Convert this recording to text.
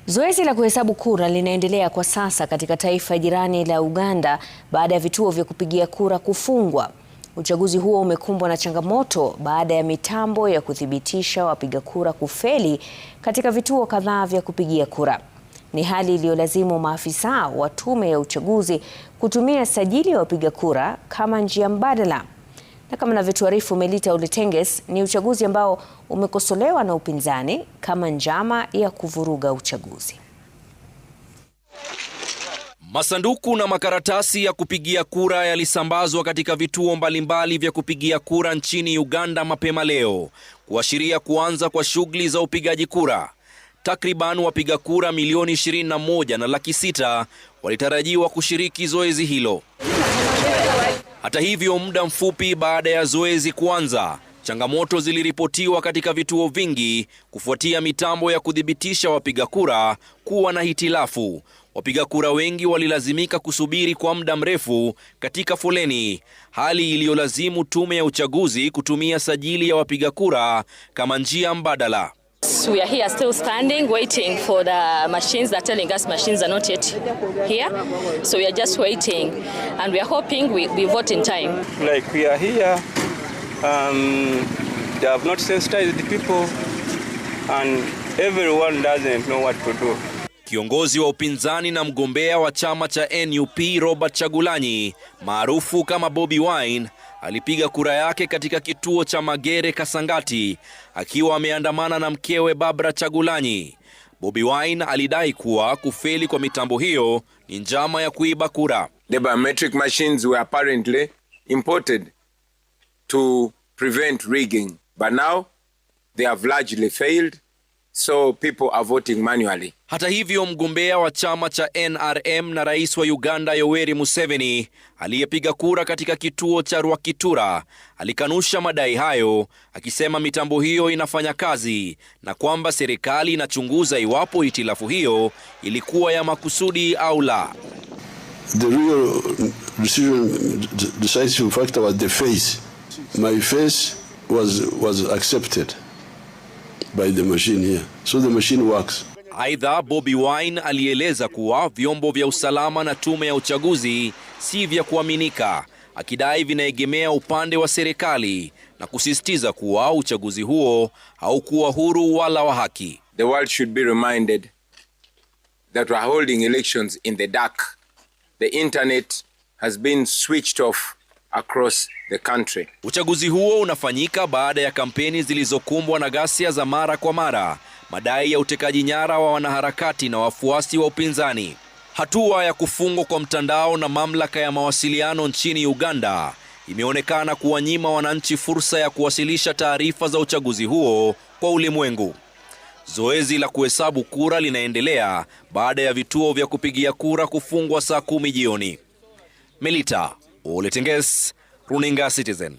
Zoezi la kuhesabu kura linaendelea kwa sasa katika taifa jirani la Uganda baada ya vituo vya kupigia kura kufungwa. Uchaguzi huo umekumbwa na changamoto baada ya mitambo ya kuthibitisha wapiga kura kufeli katika vituo kadhaa vya kupigia kura. Ni hali iliyolazimu maafisa wa tume ya uchaguzi kutumia sajili ya wapiga kura kama njia mbadala. Na kama anavyotuarifu Melita Oletenges, ni uchaguzi ambao umekosolewa na upinzani kama njama ya kuvuruga uchaguzi. Masanduku na makaratasi ya kupigia kura yalisambazwa katika vituo mbalimbali vya kupigia kura nchini Uganda mapema leo, kuashiria kuanza kwa shughuli za upigaji kura. Takriban wapiga kura milioni 21 na laki 6 walitarajiwa kushiriki zoezi hilo. Hata hivyo, muda mfupi baada ya zoezi kuanza, changamoto ziliripotiwa katika vituo vingi kufuatia mitambo ya kudhibitisha wapiga kura kuwa na hitilafu. Wapiga kura wengi walilazimika kusubiri kwa muda mrefu katika foleni, hali iliyolazimu tume ya uchaguzi kutumia sajili ya wapiga kura kama njia mbadala. We are here still standing waiting for the machines. They're telling us machines are not yet here, so we are just waiting and we are hoping we vote in time. Like we are here, they have not sensitized the people and everyone doesn't know what to do. Kiongozi wa upinzani na mgombea wa chama cha NUP Robert Chagulanyi maarufu kama Bobi Wine alipiga kura yake katika kituo cha Magere Kasangati akiwa ameandamana na mkewe Barbara Chagulanyi. Bobi Wine alidai kuwa kufeli kwa mitambo hiyo ni njama ya kuiba kura. The biometric machines were apparently imported to prevent rigging, but now they have largely failed, so people are voting manually. Hata hivyo, mgombea wa chama cha NRM na rais wa Uganda Yoweri Museveni aliyepiga kura katika kituo cha Rwakitura alikanusha madai hayo, akisema mitambo hiyo inafanya kazi na kwamba serikali inachunguza iwapo hitilafu hiyo ilikuwa ya makusudi au la. The real decisive factor was the face. My face was accepted by the machine here. So the machine works. Aidha, Bobi Wine alieleza kuwa vyombo vya usalama na tume ya uchaguzi si vya kuaminika, akidai vinaegemea upande wa serikali na kusisitiza kuwa uchaguzi huo haukuwa huru wala wa haki. The world should be reminded that we are holding elections in the dark. The internet has been switched off across the country. Uchaguzi huo unafanyika baada ya kampeni zilizokumbwa na ghasia za mara kwa mara, madai ya utekaji nyara wa wanaharakati na wafuasi wa upinzani. Hatua ya kufungwa kwa mtandao na mamlaka ya mawasiliano nchini Uganda imeonekana kuwanyima wananchi fursa ya kuwasilisha taarifa za uchaguzi huo kwa ulimwengu. Zoezi la kuhesabu kura linaendelea baada ya vituo vya kupigia kura kufungwa saa 10 jioni. Melita Oletenges, Runinga Citizen.